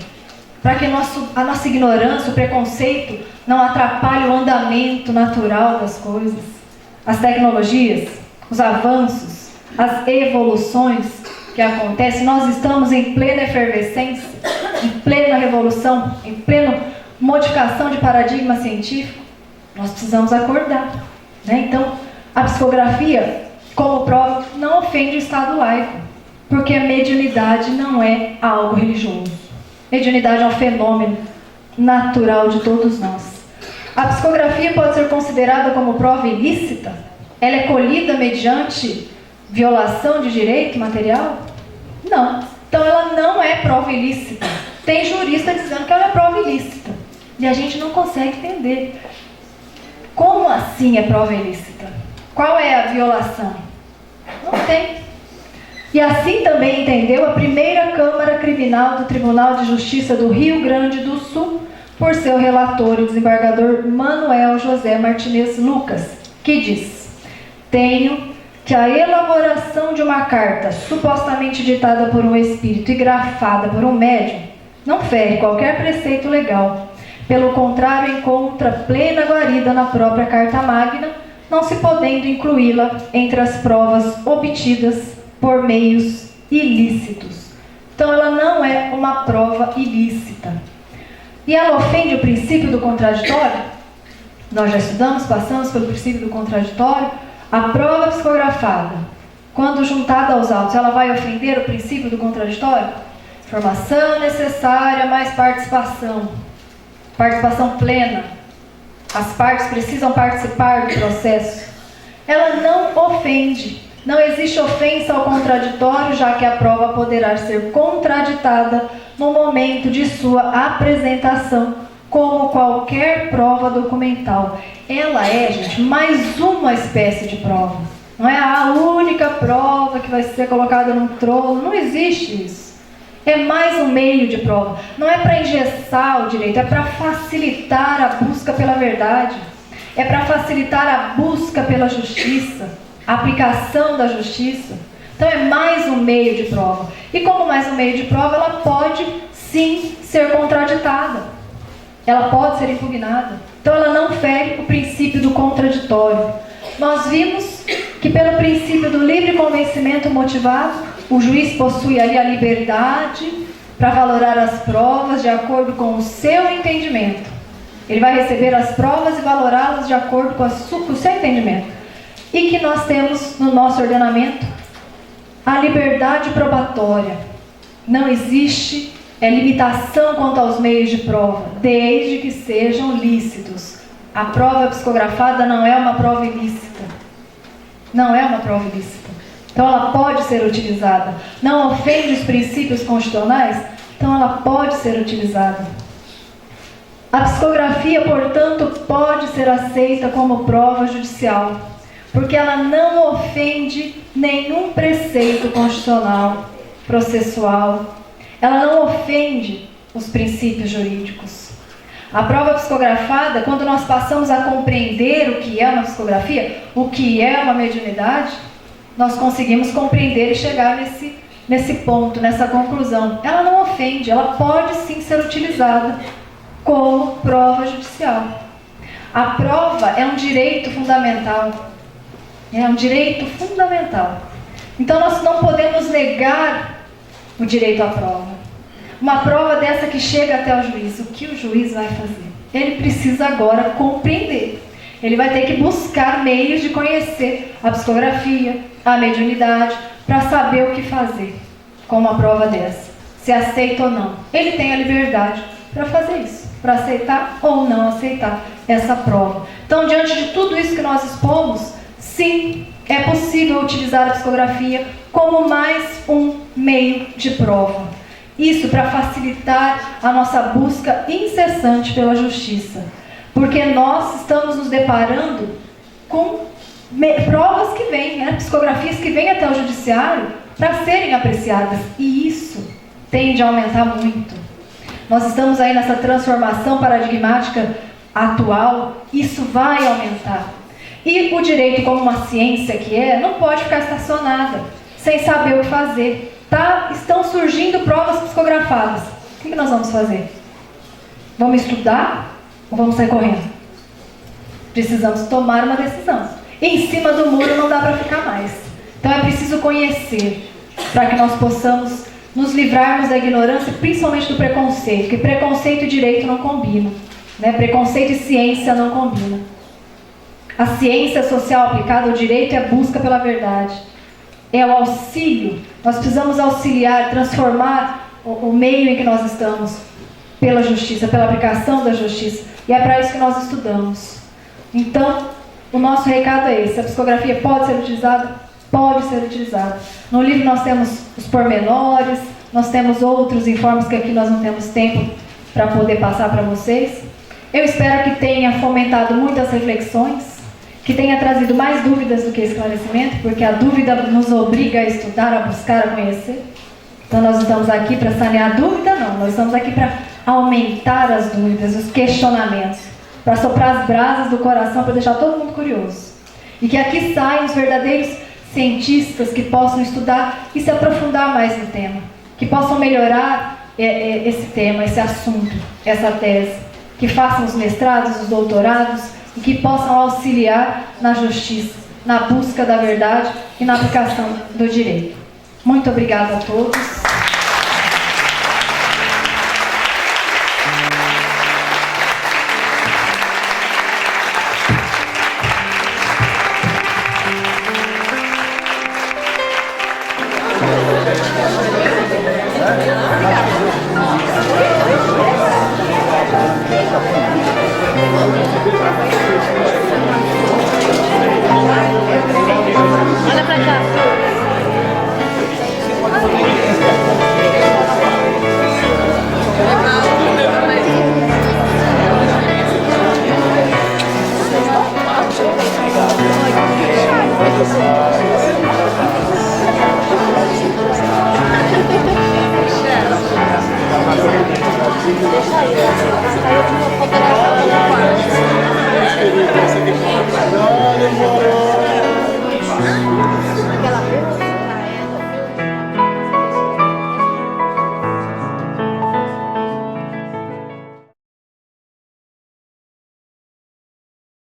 para que a nossa ignorância, o preconceito, não atrapalhe o andamento natural das coisas. As tecnologias, os avanços, as evoluções que acontecem, nós estamos em plena efervescência, em plena revolução, em plena modificação de paradigma científico. Nós precisamos acordar, né? Então, a psicografia, como prova, não ofende o Estado laico, porque a mediunidade não é algo religioso. Mediunidade é um fenômeno natural de todos nós. A psicografia pode ser considerada como prova ilícita? Ela é colhida mediante violação de direito material? Não. Então ela não é prova ilícita. Tem jurista dizendo que ela é prova ilícita. E a gente não consegue entender. Como assim é prova ilícita? Qual é a violação? Não tem. E assim também entendeu a primeira Câmara Criminal do Tribunal de Justiça do Rio Grande do Sul, por seu relator, o desembargador Manuel José Martinez Lucas, que diz: tenho que a elaboração de uma carta supostamente ditada por um espírito e grafada por um médium não fere qualquer preceito legal. Pelo contrário, encontra plena guarida na própria Carta Magna, não se podendo incluí-la entre as provas obtidas por meios ilícitos. Então ela não é uma prova ilícita. E ela ofende o princípio do contraditório? Nós já estudamos, passamos pelo princípio do contraditório. A prova psicografada, quando juntada aos autos, ela vai ofender o princípio do contraditório? Informação necessária mais participação. Participação plena. As partes precisam participar do processo. Ela não ofende. Não existe ofensa ao contraditório, já que a prova poderá ser contraditada no momento de sua apresentação, como qualquer prova documental. Ela é, gente, mais uma espécie de prova. Não é a única prova que vai ser colocada num trono. Não existe isso. É mais um meio de prova. Não é para engessar o direito, é para facilitar a busca pela verdade. é para facilitar a busca pela justiça, a aplicação da justiça. Então é mais um meio de prova. E como mais um meio de prova, ela pode sim ser contraditada. Ela pode ser impugnada. Então ela não fere o princípio do contraditório. Nós vimos que pelo princípio do livre convencimento motivado, o juiz possui ali a liberdade para valorar as provas de acordo com o seu entendimento. Ele vai receber as provas e valorá-las de acordo com o seu entendimento. E que nós temos no nosso ordenamento a liberdade probatória. Não existe limitação quanto aos meios de prova, desde que sejam lícitos. A prova psicografada não é uma prova ilícita. Não é uma prova ilícita. Então ela pode ser utilizada. Não ofende os princípios constitucionais, então ela pode ser utilizada. A psicografia, portanto, pode ser aceita como prova judicial, porque ela não ofende nenhum preceito constitucional, processual. Ela não ofende os princípios jurídicos. A prova psicografada, quando nós passamos a compreender o que é uma psicografia, o que é uma mediunidade, nós conseguimos compreender e chegar nesse ponto, nessa conclusão. Ela não ofende, ela pode sim ser utilizada como prova judicial. A prova é um direito fundamental. É um direito fundamental. Então nós não podemos negar o direito à prova. Uma prova dessa que chega até o juiz, o que o juiz vai fazer? Ele precisa agora compreender. Ele vai ter que buscar meios de conhecer a psicografia, a mediunidade, para saber o que fazer com uma prova dessa. Se aceita ou não. Ele tem a liberdade para fazer isso, para aceitar ou não aceitar essa prova. Então, diante de tudo isso que nós expomos, sim, é possível utilizar a psicografia como mais um meio de prova. Isso para facilitar a nossa busca incessante pela justiça. Porque nós estamos nos deparando com provas que vêm, psicografias que vêm até o judiciário para serem apreciadas. E isso tende a aumentar muito. Nós estamos aí nessa transformação paradigmática atual, isso vai aumentar. E o direito, como uma ciência que é, não pode ficar estacionada, sem saber o que fazer. Estão surgindo provas psicografadas. O que nós vamos fazer? Vamos estudar ou vamos sair correndo? Precisamos tomar uma decisão. Em cima do muro não dá para ficar mais. Então é preciso conhecer, para que nós possamos nos livrarmos da ignorância, principalmente do preconceito, porque preconceito e direito não combinam, né? Preconceito e ciência não combinam. A ciência social aplicada ao direito é a busca pela verdade, é o auxílio. Nós precisamos auxiliar, transformar o meio em que nós estamos pela justiça, pela aplicação da justiça, e é para isso que nós estudamos. Então, o nosso recado é esse: a psicografia pode ser utilizada? Pode ser utilizada. No livro nós temos os pormenores, nós temos outros informes que aqui nós não temos tempo para poder passar para vocês. Eu espero que tenha fomentado muitas reflexões, que tenha trazido mais dúvidas do que esclarecimento, porque a dúvida nos obriga a estudar, a buscar, a conhecer. Então nós estamos aqui para sanear a dúvida? Não, nós estamos aqui para aumentar as dúvidas, os questionamentos, para soprar as brasas do coração, para deixar todo mundo curioso. E que aqui saiam os verdadeiros cientistas que possam estudar e se aprofundar mais no tema, que possam melhorar esse tema, esse assunto, essa tese, que façam os mestrados, os doutorados, e que possam auxiliar na justiça, na busca da verdade e na aplicação do direito. Muito obrigada a todos. Olha pra cá. Deixa aí,